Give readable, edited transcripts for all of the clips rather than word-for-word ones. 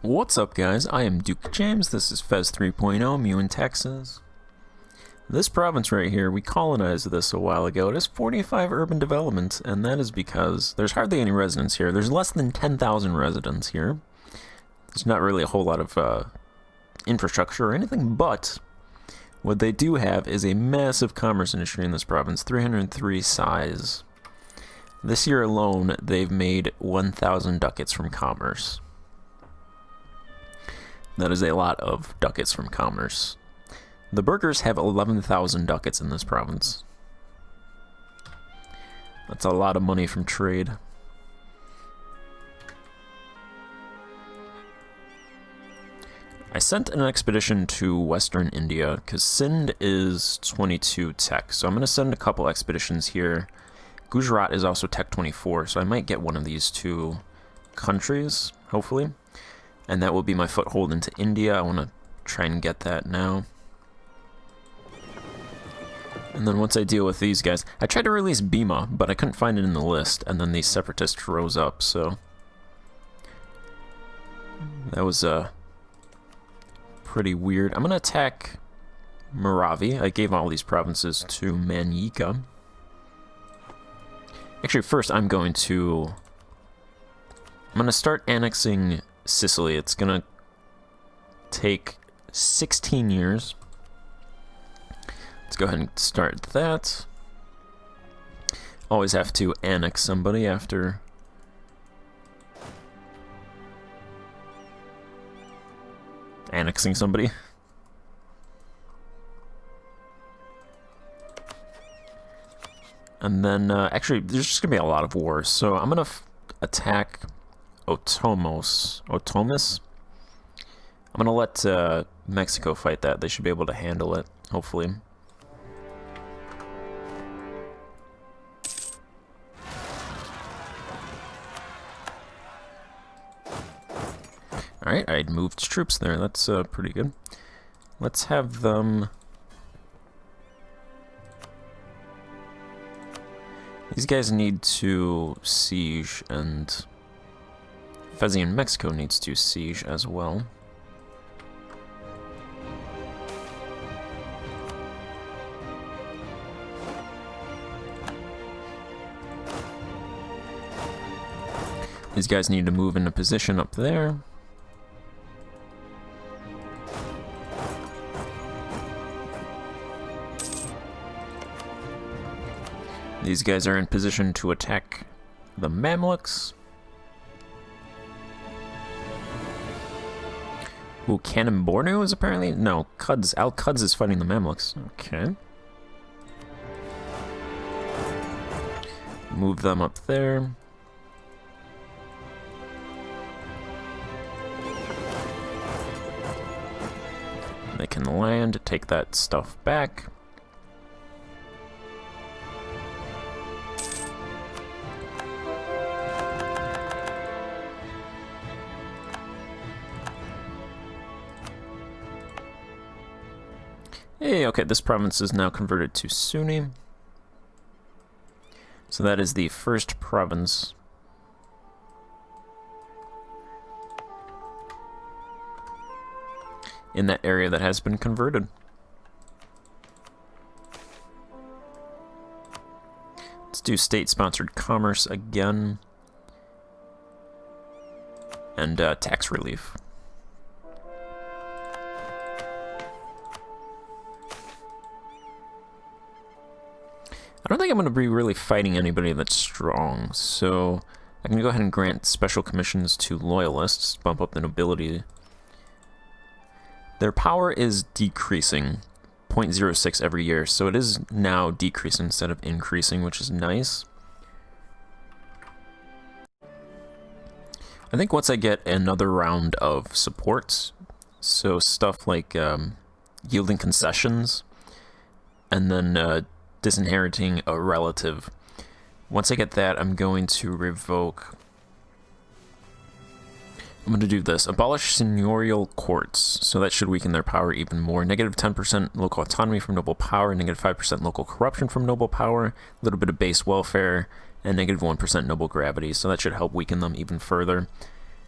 What's up, guys? I am Duke James. This is Fez 3.0, Meiou and Taxes. This province right here, we colonized this a while ago. It has 45 urban developments, and that is because there's hardly any residents here. There's less than 10,000 residents here. There's not really a whole lot of infrastructure or anything, but what they do have is a massive commerce industry in this province, 303 size. This year alone, they've made 1,000 ducats from commerce. That is a lot of ducats from commerce. The burghers have 11,000 ducats in this province. That's a lot of money from trade. I sent an expedition to Western India because Sindh is 22 tech, so I'm going to send a couple expeditions here. Gujarat is also tech 24, so I might get one of these two countries, hopefully. And that will be my foothold into India. I want to try and get that now. And then once I deal with these guys, I tried to release Bhima, but I couldn't find it in the list, and then these separatists rose up, so that was pretty weird. I'm going to attack Maravi. I gave all these provinces to Manyika. Actually, first I'm going to start annexing Sicily. It's gonna take 16 years. Let's go ahead and start that. Always have to annex somebody after annexing somebody. And then, actually, there's just gonna be a lot of wars, so I'm gonna attack Otomis. I'm gonna let Mexico fight that. They should be able to handle it, hopefully. Alright, I moved troops there. That's pretty good. Let's have them... These guys need to siege, and Fezzi in Mexico needs to siege as well. These guys need to move into position up there. These guys are in position to attack the Mamluks. Ooh, Cannon Bornu is apparently... No, Quds. Al Quds is fighting the Mamluks. Okay. Move them up there. They can land, take that stuff back. Hey, okay, this province is now converted to Sunni. So that is the first province. In that area that has been converted. Let's do state-sponsored commerce again. And tax relief. I don't think I'm going to be really fighting anybody that's strong, so I can go ahead and grant special commissions to loyalists, bump up the nobility. Their power is decreasing 0.06 every year, so it is now decreasing instead of increasing, which is nice. I think once I get another round of supports, so stuff like yielding concessions, and then disinheriting a relative. Once I get that, I'm going to revoke... I'm going to do this. Abolish seigneurial courts. So that should weaken their power even more. Negative 10% local autonomy from noble power, negative 5% local corruption from noble power, a little bit of base welfare, and negative 1% noble gravity. So that should help weaken them even further.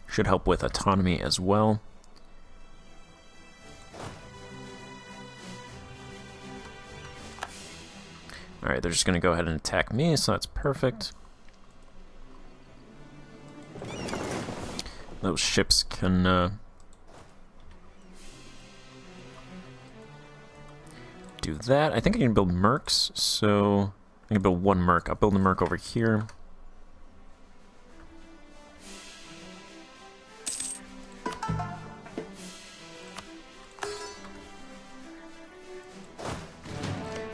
Should help with autonomy as well. Alright, they're just going to go ahead and attack me, so that's perfect. Those ships can do that. I think I can build mercs, so I can build one merc. I'll build a merc over here.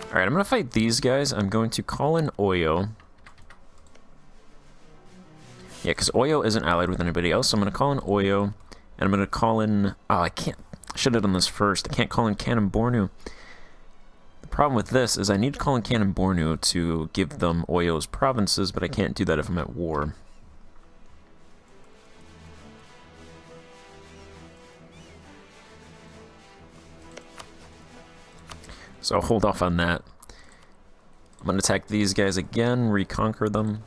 Alright, I'm going to fight these guys. I'm going to call in Oyo. Yeah, because Oyo isn't allied with anybody else, so I'm going to call in Oyo. And I'm going to call in... Oh, I can't... I should have done this first. I can't call in Canon Bornu. The problem with this is I need to call in Canon Bornu to give them Oyo's provinces, but I can't do that if I'm at war. So I'll hold off on that. I'm going to attack these guys again, reconquer them.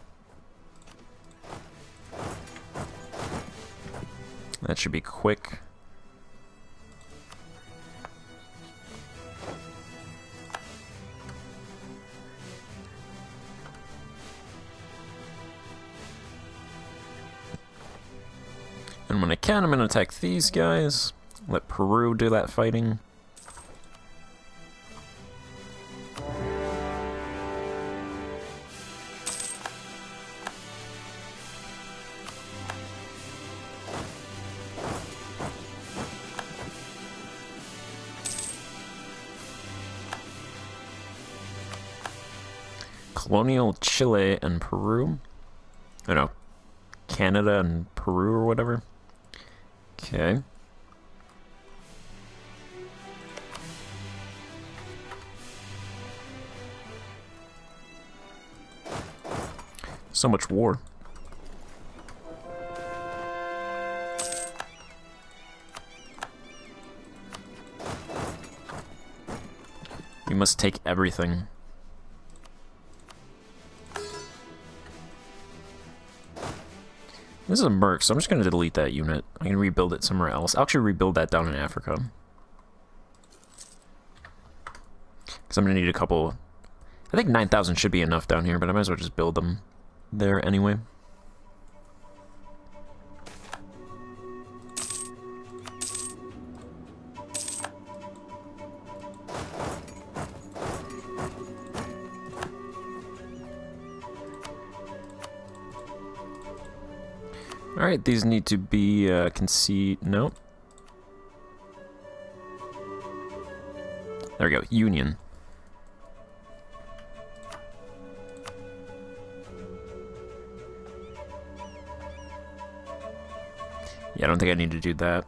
That should be quick. And when I can, I'm going to attack these guys. Let Peru do that fighting. Colonial Chile and Peru. Oh no, Canada and Peru or whatever. Okay. So much war. You must take everything. This is a merc, so I'm just going to delete that unit. I can rebuild it somewhere else. I'll actually rebuild that down in Africa. Because I'm going to need a couple... I think 9,000 should be enough down here, but I might as well just build them there anyway. Alright, these need to be concede... No. There we go, Union. Yeah, I don't think I need to do that.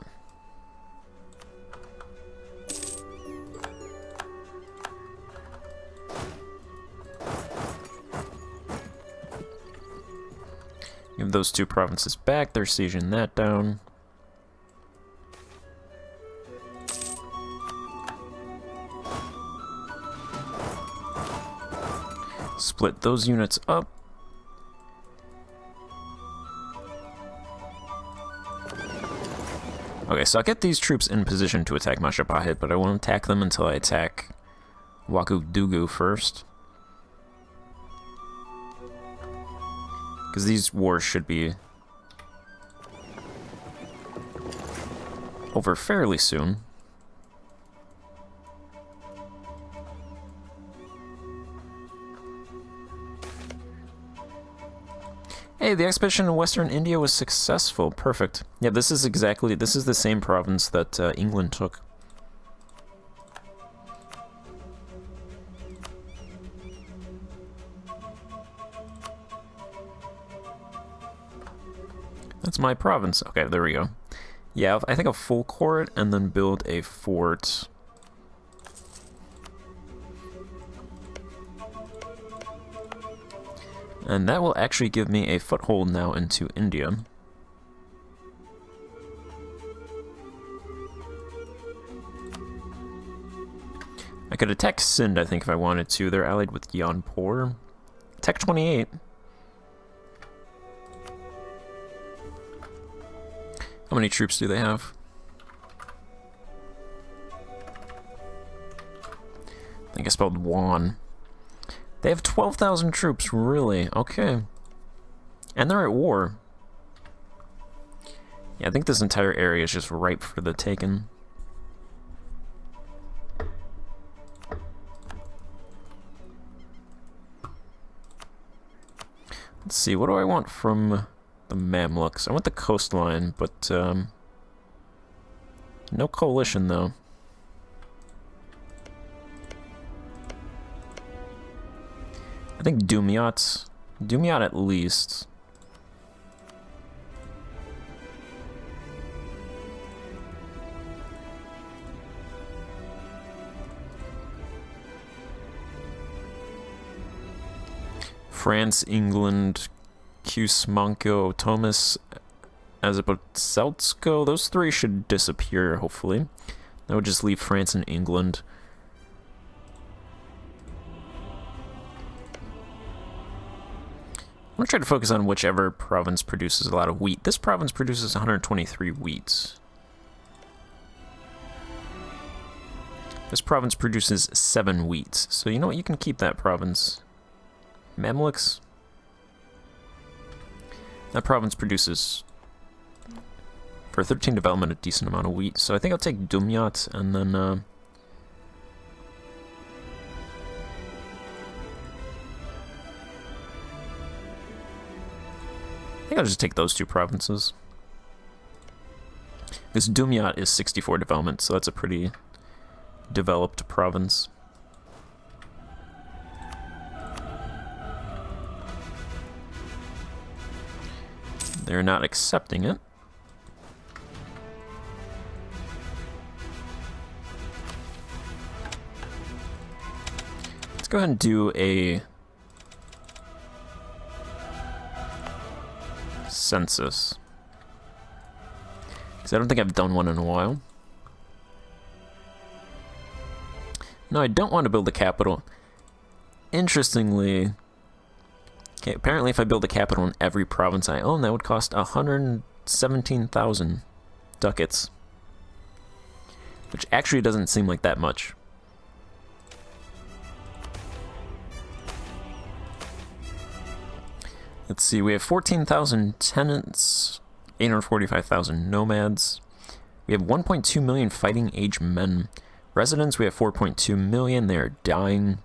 Give those two provinces back, they're sieging that down. Split those units up. Okay, so I'll get these troops in position to attack Mashapahit, but I won't attack them until I attack Wakudugu first. Because these wars should be over fairly soon. Hey, the expedition in Western India was successful. Perfect. Yeah, this is the same province that England took. That's my province. Okay, there we go. Yeah, I think I'll full core it and then build a fort. And that will actually give me a foothold now into India. I could attack Sind, I think, if I wanted to. They're allied with Jaunpur. Tech 28. How many troops do they have? I think I spelled Juan. They have 12,000 troops, really? Okay. And they're at war. Yeah, I think this entire area is just ripe for the taking. Let's see, what do I want from the Mamluks? I want the coastline, but no coalition though. I think Dumyat at least. France, England, Cusmanco, Thomas, Azapotselsko, those three should disappear, hopefully. That would just leave France and England. I'm going to try to focus on whichever province produces a lot of wheat. This province produces 123 wheat. This province produces 7 wheat. So you know what, you can keep that province. Mamluks. That province produces, for 13 development, a decent amount of wheat. So I think I'll take Dumyat and then I think I'll just take those 2 provinces. This Dumyat is 64 development, so that's a pretty developed province. They're not accepting it. Let's go ahead and do a census, because I don't think I've done one in a while. No, I don't want to build a capital. Interestingly, okay, apparently if I build a capital in every province I own, that would cost 117,000 ducats. Which actually doesn't seem like that much. Let's see, we have 14,000 tenants, 845,000 nomads. We have 1.2 million fighting age men. Residents, we have 4.2 million, they are dying.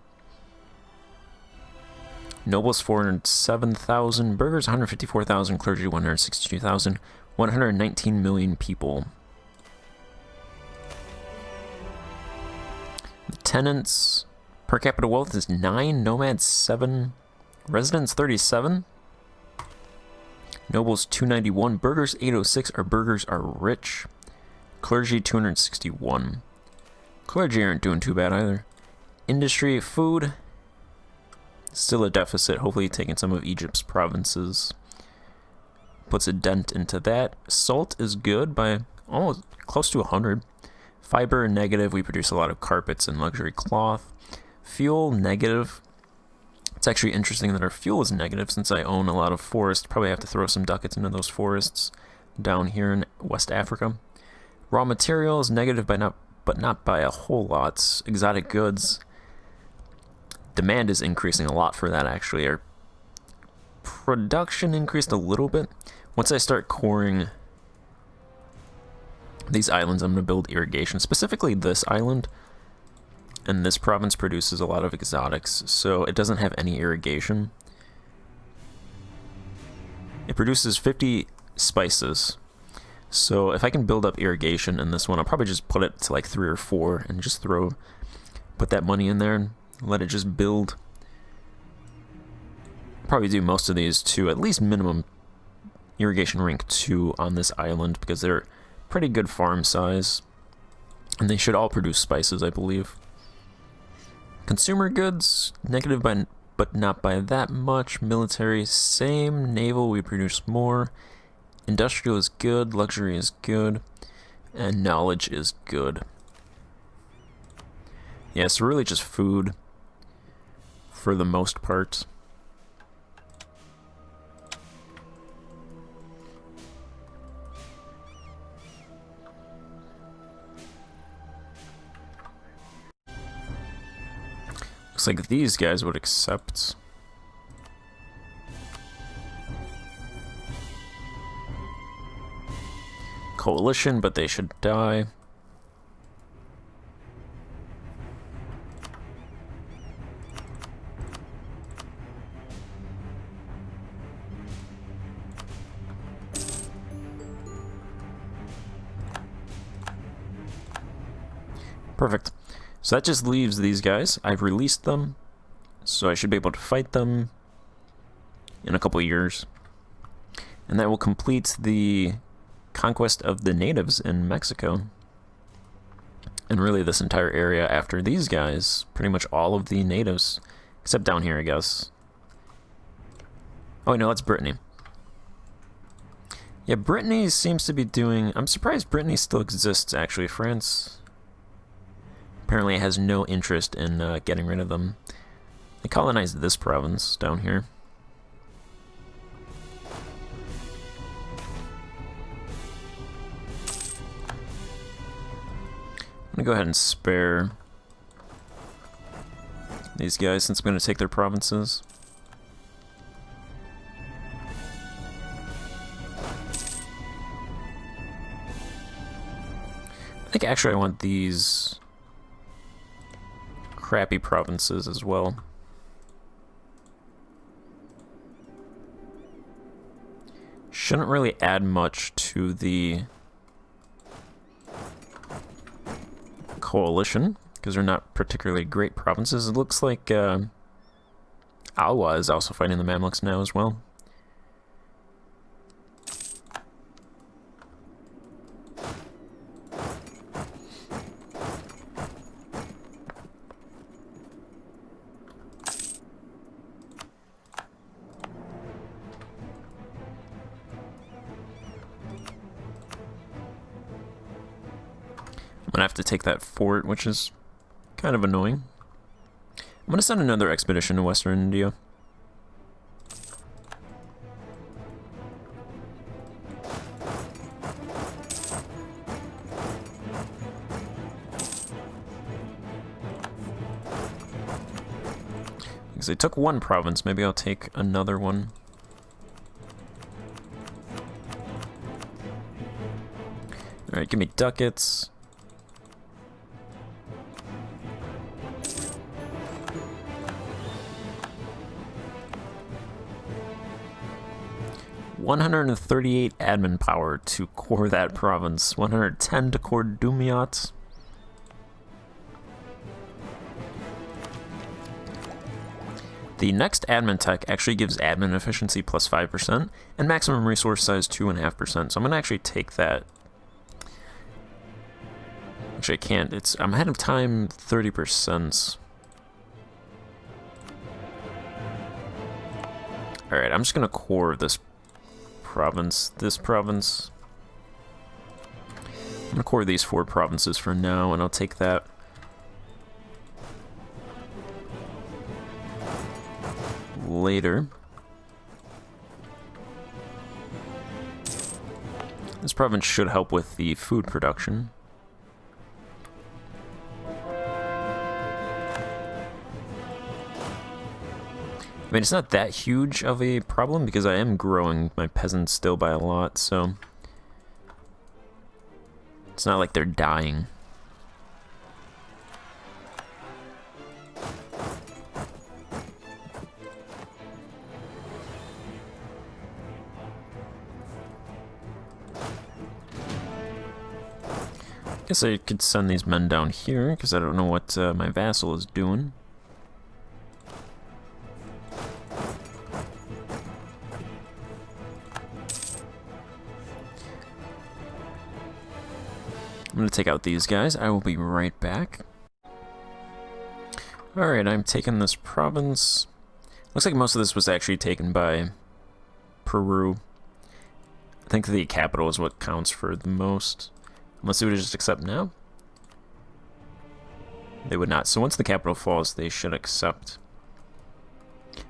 Nobles 407,000, burghers 154,000, clergy 162,000, 119 million people. The tenants, per capita wealth is 9, nomads 7, residents 37, nobles 291, burghers 806, our burghers are rich, clergy 261. Clergy aren't doing too bad either. Industry, food, still a deficit, hopefully taking some of Egypt's provinces. Puts a dent into that. Salt is good by almost close to 100. Fiber, negative, we produce a lot of carpets and luxury cloth. Fuel, negative. It's actually interesting that our fuel is negative since I own a lot of forests. Probably have to throw some ducats into those forests down here in West Africa. Raw materials, negative by but not by a whole lot. Exotic goods. Demand is increasing a lot for that, actually. Our production increased a little bit. Once I start coring these islands, I'm going to build irrigation. Specifically this island. And this province produces a lot of exotics, so it doesn't have any irrigation. It produces 50 spices. So if I can build up irrigation in this one, I'll probably just put it to like 3 or 4 and just put that money in there and let it just build. Probably do most of these to at least minimum irrigation rank 2 on this island because they're pretty good farm size. And they should all produce spices, I believe. Consumer goods, negative but not by that much. Military, same. Naval, we produce more. Industrial is good, luxury is good, and knowledge is good. Yeah, so really just food for the most part. Looks like these guys would accept. Coalition, but they should die. Perfect. So that just leaves these guys. I've released them, so I should be able to fight them in a couple of years. And that will complete the conquest of the natives in Mexico. And really this entire area after these guys, pretty much all of the natives, except down here, I guess. Oh, no, that's Brittany. Yeah, Brittany seems to be doing... I'm surprised Brittany still exists, actually. France apparently has no interest in getting rid of them. They colonized this province down here. I'm gonna go ahead and spare these guys since I'm gonna take their provinces. I think actually I want these crappy provinces as well. Shouldn't really add much to the coalition because they're not particularly great provinces. It looks like Alwa is also fighting the Mamluks now as well. I'm gonna have to take that fort, which is kind of annoying. I'm gonna send another expedition to Western India. Because I took one province, maybe I'll take another one. Alright, give me ducats. $138 admin power to core that province. 110 to core Dumiat. The next admin tech actually gives admin efficiency plus 5% and maximum resource size 2.5%. So I'm gonna actually take that. Actually, I can't. I'm ahead of time 30%. All right, I'm just gonna core this province, this province. I'm gonna core these 4 provinces for now, and I'll take that. Later. This province should help with the food production. I mean, it's not that huge of a problem because I am growing my peasants still by a lot, so it's not like they're dying. Guess I could send these men down here because I don't know what my vassal is doing. I'm going to take out these guys. I will be right back. Alright, I'm taking this province. Looks like most of this was actually taken by Peru. I think the capital is what counts for the most. Unless they would just accept now. They would not. So once the capital falls, they should accept.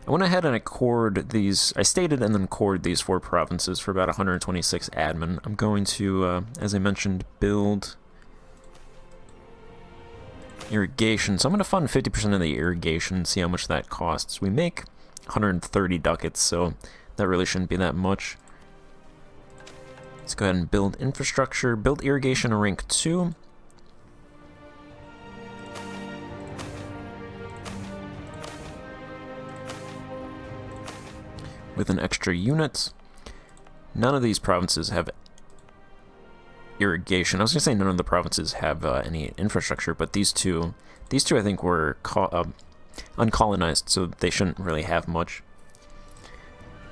I went ahead and I cored these. I stated and then cored these 4 provinces for about 126 admin. I'm going to, as I mentioned, build Irrigation. So I'm going to fund 50% of the irrigation, see how much that costs. We make 130 ducats, so that really shouldn't be that much. Let's go ahead and build infrastructure. Build irrigation in rank 2. With an extra unit. None of these provinces have irrigation. I was going to say none of the provinces have any infrastructure, but these two I think were uncolonized, so they shouldn't really have much.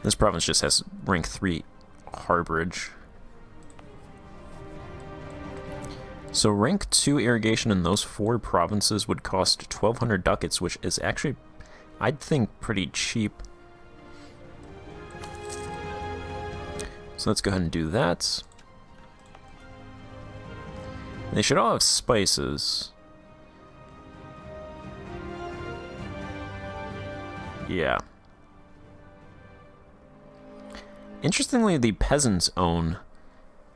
This province just has rank 3 harborage. So rank 2 irrigation in those 4 provinces would cost 1,200 ducats, which is actually, I'd think, pretty cheap. So let's go ahead and do that. They should all have spices. Yeah. Interestingly, the peasants own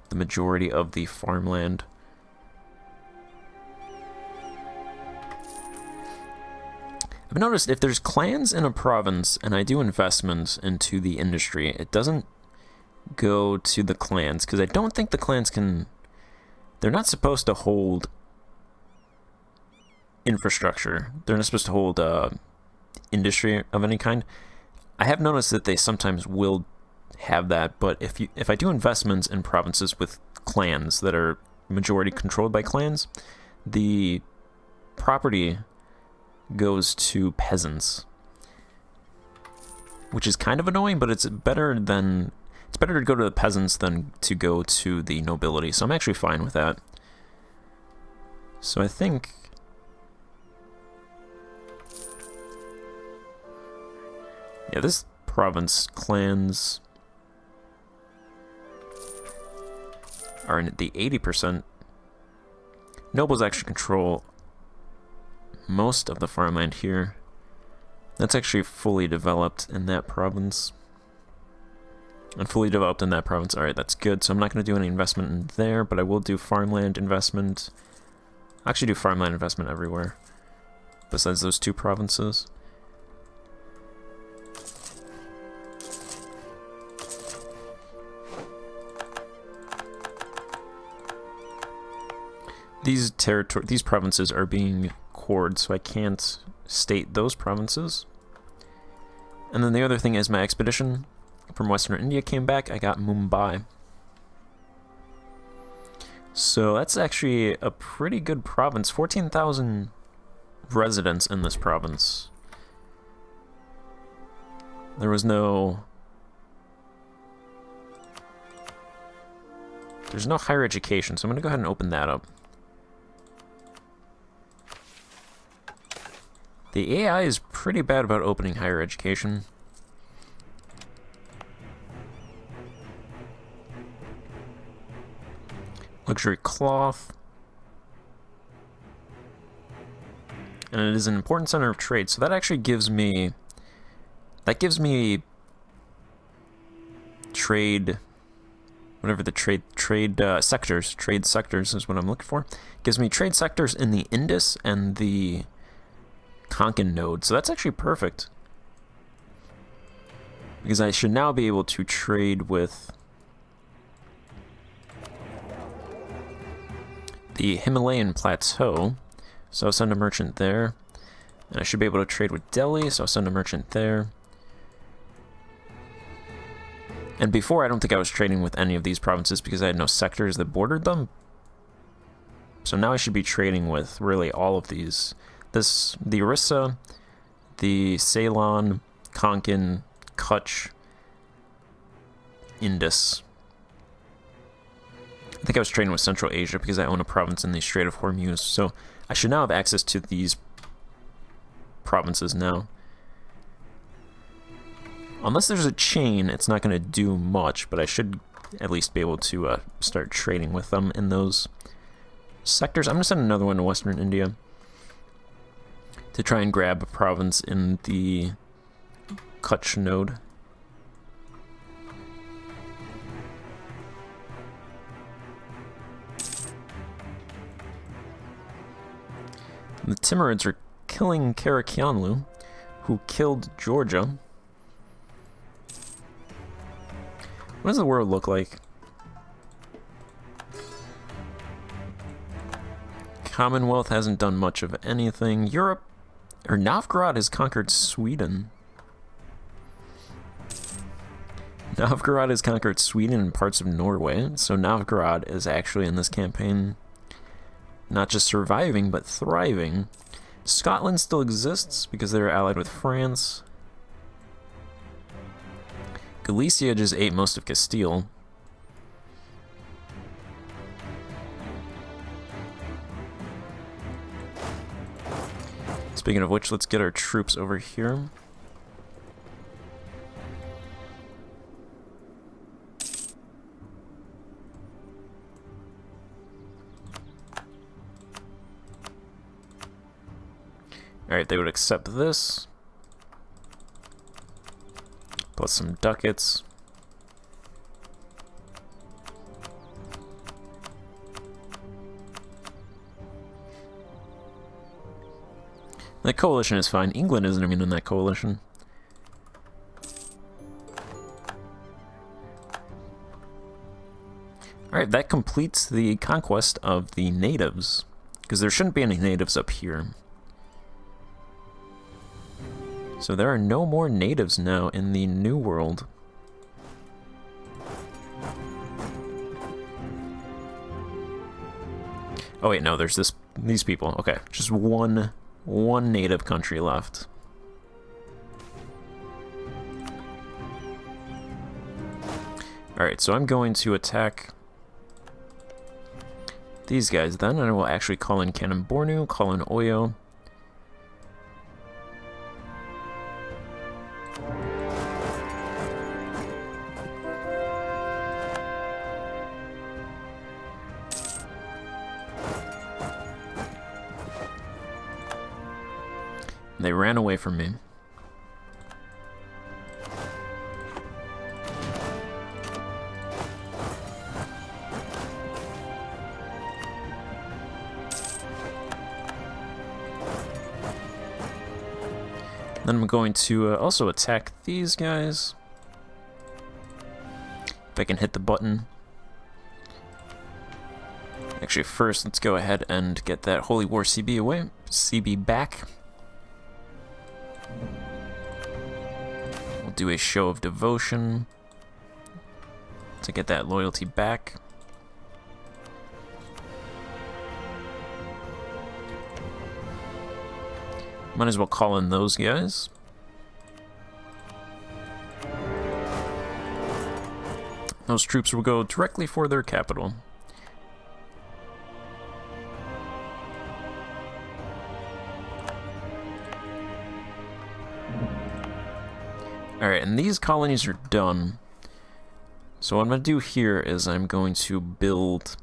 the majority of the farmland. I've noticed if there's clans in a province and I do investments into the industry, it doesn't go to the clans, because I don't think the clans can... They're not supposed to hold infrastructure. They're not supposed to hold industry of any kind. I have noticed that they sometimes will have that, but if I do investments in provinces with clans that are majority controlled by clans, the property goes to peasants, which is kind of annoying, but it's better to go to the peasants than to go to the nobility, so I'm actually fine with that. So I think... Yeah, this province clans are in the 80%. Nobles actually control most of the farmland here. That's actually fully developed in that province. And fully developed in that province. Alright, that's good. So I'm not going to do any investment in there, but I will do farmland investment. I actually do farmland investment everywhere, besides those 2 provinces. These provinces are being cored, so I can't state those provinces. And then the other thing is my expedition from Western India came back. I got Mumbai. So that's actually a pretty good province. 14,000 residents in this province. There's no higher education, so I'm going to go ahead and open that up. The AI is pretty bad about opening higher education. Luxury cloth. And it is an important center of trade, so that actually gives me... That gives me... trade... Whatever the trade sectors. Trade sectors is what I'm looking for. Gives me trade sectors in the Indus and the Konkan node, so that's actually perfect. Because I should now be able to trade with the Himalayan plateau, so I'll send a merchant there. And I should be able to trade with Delhi, so I'll send a merchant there. And before, I don't think I was trading with any of these provinces because I had no sectors that bordered them. So now I should be trading with really all of these. The Orissa, the Ceylon, Konkan, Kutch, Indus. I think I was trading with Central Asia because I own a province in the Strait of Hormuz, so I should now have access to these provinces now. Unless there's a chain, it's not going to do much, but I should at least be able to start trading with them in those sectors. I'm going to send another one to Western India to try and grab a province in the Kutch node. The Timurids are killing Karakianlu, who killed Georgia. What does the world look like? Commonwealth hasn't done much of anything. Europe, or Novgorod has conquered Sweden. Novgorod has conquered Sweden and parts of Norway, so Novgorod is actually in this campaign not just surviving, but thriving. Scotland still exists because they're allied with France. Galicia just ate most of Castile. Speaking of which, let's get our troops over here. Alright, they would accept this. Plus some ducats. That coalition is fine. England isn't even in that coalition. Alright, that completes the conquest of the natives. Because there shouldn't be any natives up here. So there are no more natives now in the New World. Oh wait, no, there's these people. Okay, just one native country left. Alright, so I'm going to attack these guys then, and I will actually call in Kanembornu, call in Oyo. They ran away from me. Then I'm going to also attack these guys. If I can hit the button. Actually, first, let's go ahead and get that Holy War CB away. CB back. We'll do a show of devotion to get that loyalty back. Might as well call in those guys. Those troops will go directly for their capital. Alright, and these colonies are done. So what I'm going to do here is I'm going to build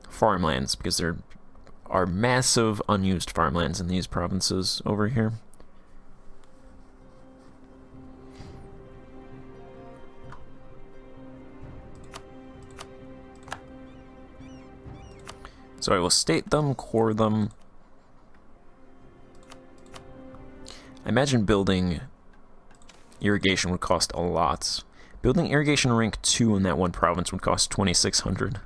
farmlands, because there are massive unused farmlands in these provinces over here. So I will state them, core them. I imagine building irrigation would cost a lot. Building irrigation rank 2 in that one province would cost 2,600.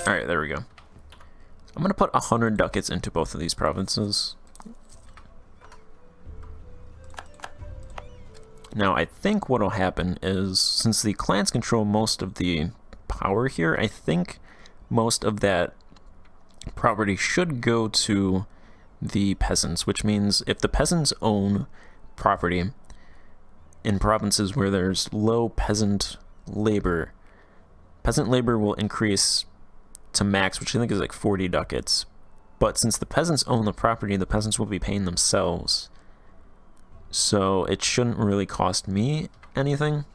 Alright, there we go. I'm going to put 100 ducats into both of these provinces. Now, I think what will happen is, since the clans control most of the power here, I think most of that property should go to the peasants, which means if the peasants own property in provinces where there's low peasant labor will increase to max, which I think is like 40 ducats. But since the peasants own the property, the peasants will be paying themselves. So it shouldn't really cost me anything.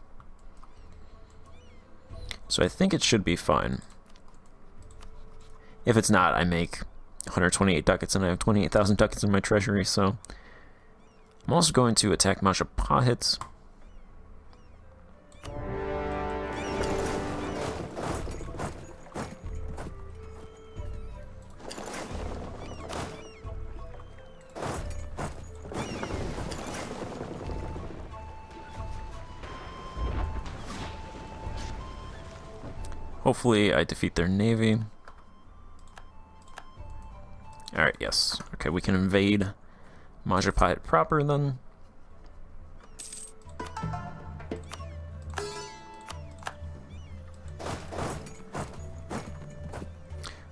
So I think it should be fine. If it's not, I make 128 ducats and I have 28,000 ducats in my treasury, so... I'm also going to attack Majapahit. Hopefully I defeat their navy. Alright, yes. Okay, we can invade Majapahit proper then.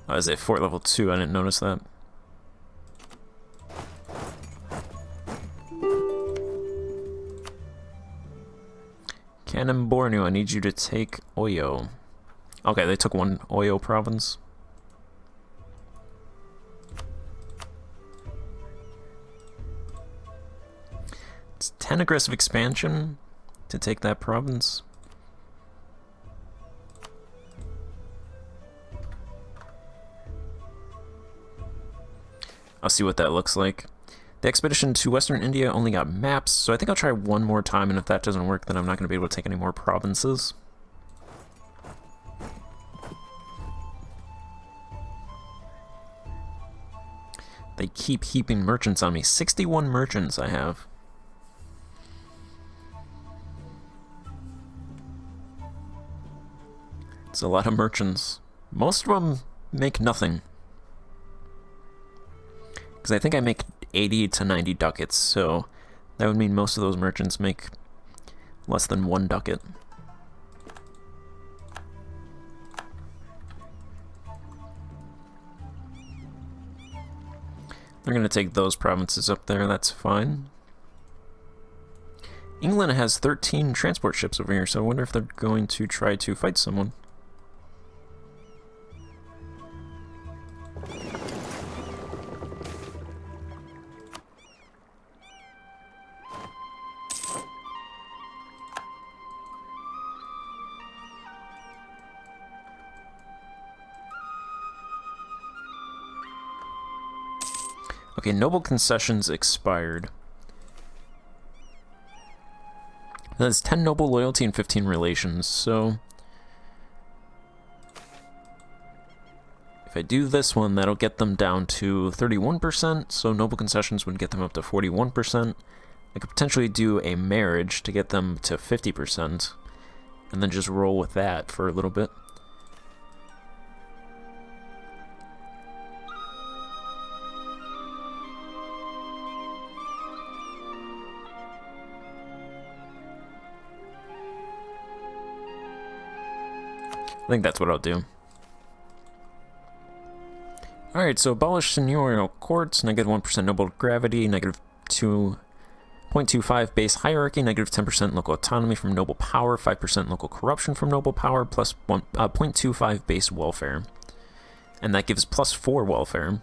Oh, is it fort level 2? I didn't notice that. Canon Borneo, I need you to take Oyo. Okay, they took one Oyo province. It's 10 aggressive expansion to take that province. I'll see what that looks like. The expedition to Western India only got maps, so I think I'll try one more time, and if that doesn't work, then I'm not going to be able to take any more provinces. They keep heaping merchants on me. 61 merchants I have. It's a lot of merchants. Most of them make nothing. Because I think I make 80 to 90 ducats, so that would mean most of those merchants make less than 1 ducat. They're going to take those provinces up there, that's fine. England has 13 transport ships over here, so I wonder if they're going to try to fight someone. Okay, noble concessions expired. That's 10 noble loyalty and 15 relations, so... if I do this one, that'll get them down to 31%, so noble concessions would get them up to 41%. I could potentially do a marriage to get them to 50%, and then just roll with that for a little bit. I think that's what I'll do. Alright, so abolish seigneurial courts, negative 1% noble gravity, negative 2.25 base hierarchy, negative 10% local autonomy from noble power, 5% local corruption from noble power, plus 0.25 base welfare. And that gives plus 4 welfare.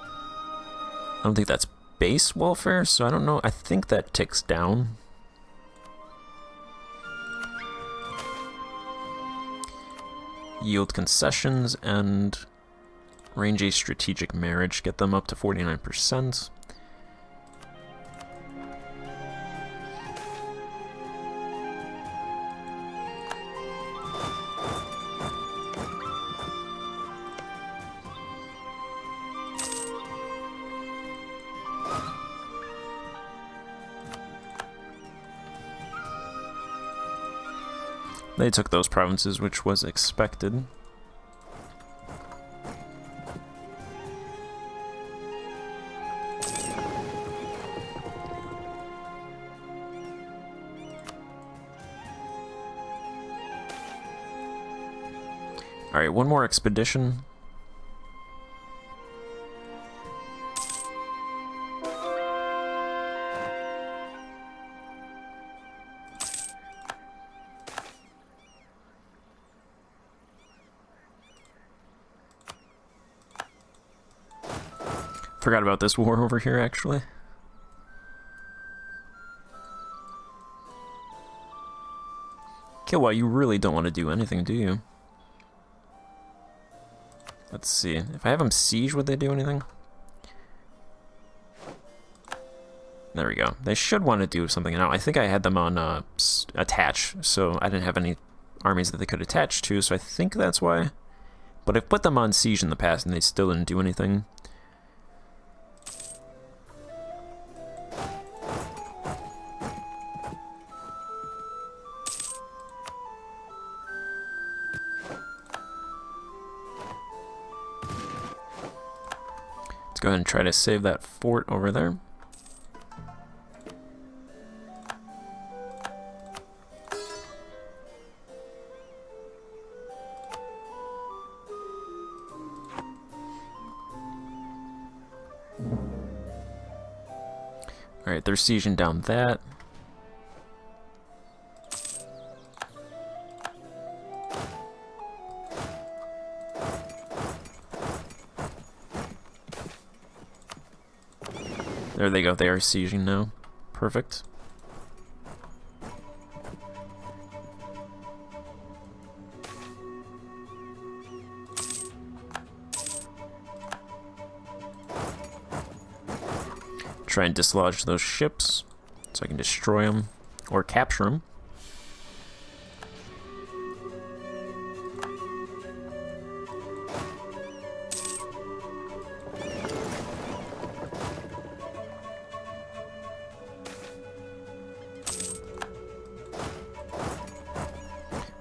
I don't think that's base welfare, so I don't know. I think that ticks down. Yield concessions and range a strategic marriage, get them up to 49%. They took those provinces, which was expected. Alright, one more expedition. Forgot about this war over here, actually. Kilwa, you really don't want to do anything, do you? Let's see. If I have them siege, would they do anything? There we go. They should want to do something now. I think I had them on attach, so I didn't have any armies that they could attach to, so I think that's why. But I've put them on siege in the past, and they still didn't do anything. Let's go ahead and try to save that fort over there. Alright, they're sieging down that. There they go, they are sieging now. Perfect. Try and dislodge those ships so I can destroy them or capture them.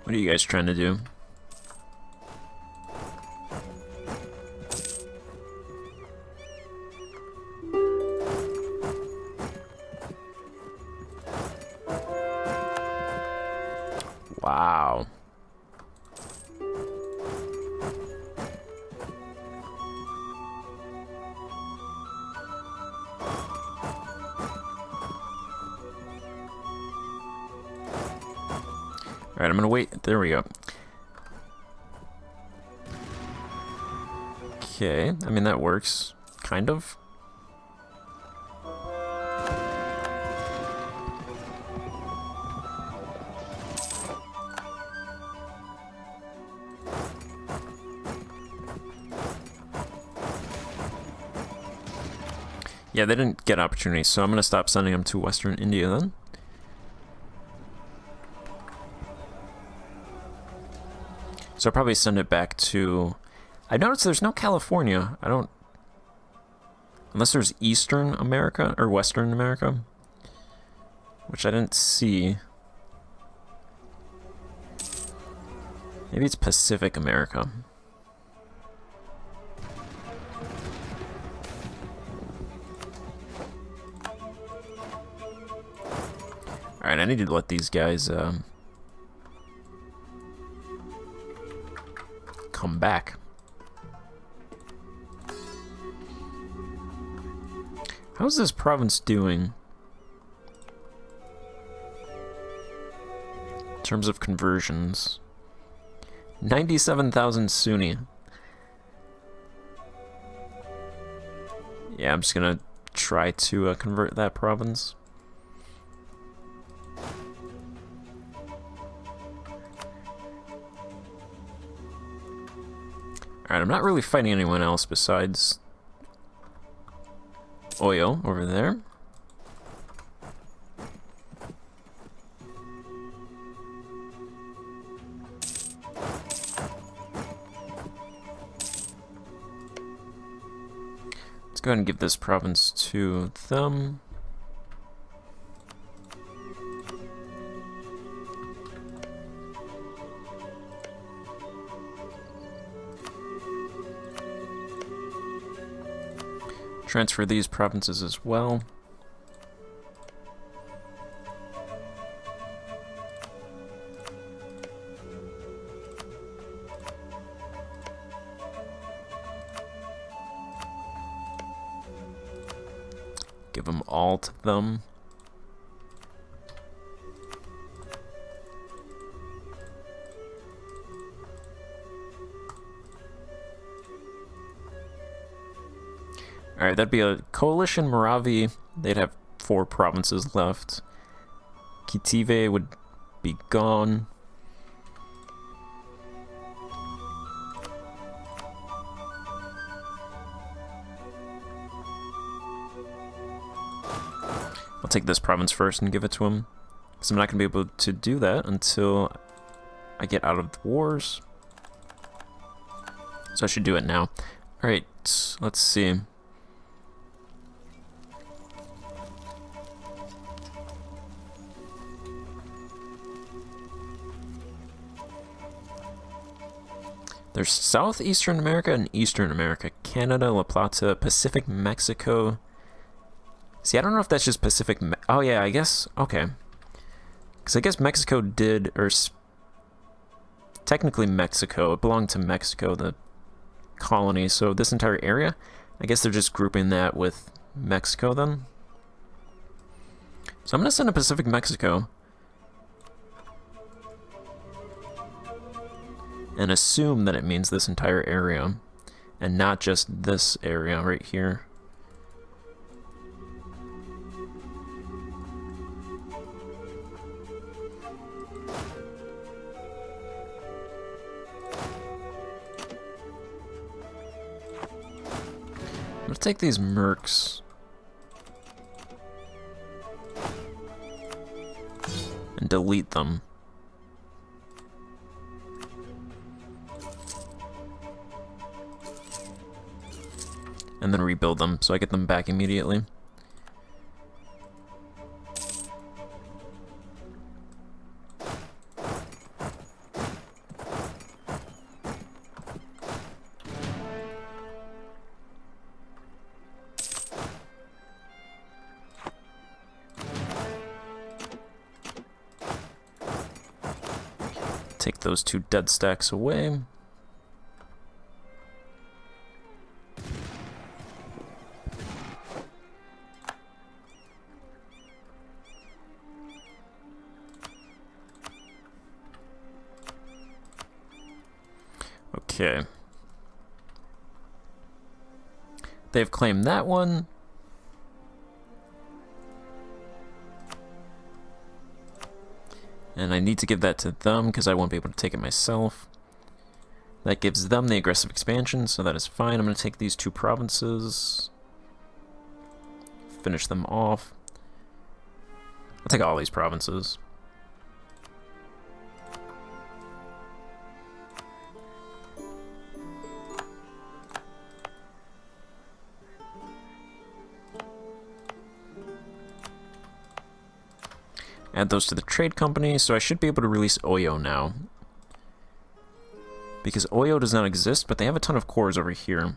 What are you guys trying to do? Wow. Alright, I'm gonna wait. There we go. Okay, I mean that works. Kind of. Yeah, they didn't get opportunities, so I'm going to stop sending them to Western India then. So I'll probably send it back to... I noticed there's no California. I don't... Unless there's Eastern America or Western America, which I didn't see. Maybe it's Pacific America. Alright, I need to let these guys come back. How's this province doing in terms of conversions? 97,000 Sunni. Yeah, I'm just gonna try to convert that province. Alright, I'm not really fighting anyone else besides Oyo over there. Let's go ahead and give this province to them. Transfer these provinces as well. Give them all to them. Alright, that'd be a coalition Moravi. They'd have 4 provinces left. Kitive would be gone. I'll take this province first and give it to him. Because I'm not going to be able to do that until I get out of the wars. So I should do it now. Alright, let's see. There's Southeastern America and Eastern America. Canada, La Plata, Pacific Mexico. See, I don't know if that's just Pacific... oh, yeah, I guess... okay. Because I guess Mexico did... or... technically Mexico. It belonged to Mexico, the colony. So this entire area, I guess they're just grouping that with Mexico then. So I'm going to send a Pacific Mexico. And assume that it means this entire area. And not just this area right here. I'm gonna take these mercs and delete them. And then rebuild them, so I get them back immediately. Take those 2 dead stacks away. Okay. They've claimed that one. And I need to give that to them because I won't be able to take it myself. That gives them the aggressive expansion, so that is fine. I'm going to take these 2 provinces. Finish them off. I'll take all these provinces. Add those to the trade company, so I should be able to release Oyo now. Because Oyo does not exist, but they have a ton of cores over here.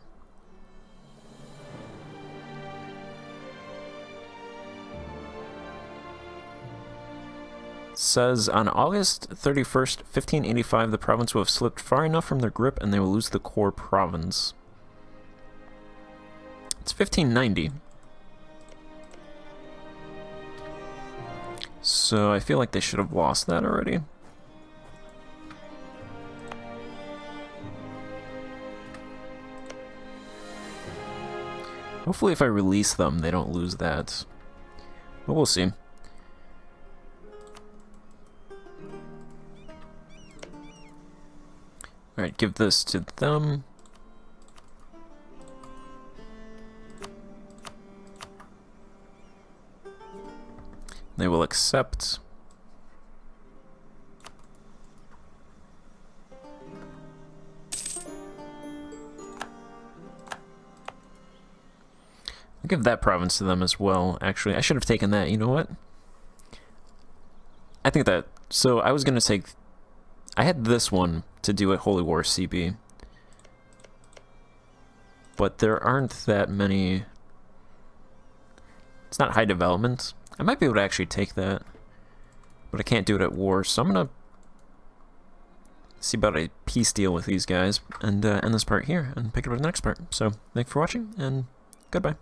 It says, on August 31st, 1585, the province will have slipped far enough from their grip and they will lose the core province. It's 1590. So I feel like they should have lost that already. Hopefully if I release them, they don't lose that. But we'll see. Alright, give this to them. They will accept. I'll give that province to them as well. Actually, I should have taken that. You know what? I think that... So, I was going to take... I had this one to do at Holy War CB. But there aren't that many... It's not high development. I might be able to actually take that. But I can't do it at war, so I'm going to... see about a peace deal with these guys and end this part here and pick it up in the next part. So, thanks for watching, and goodbye.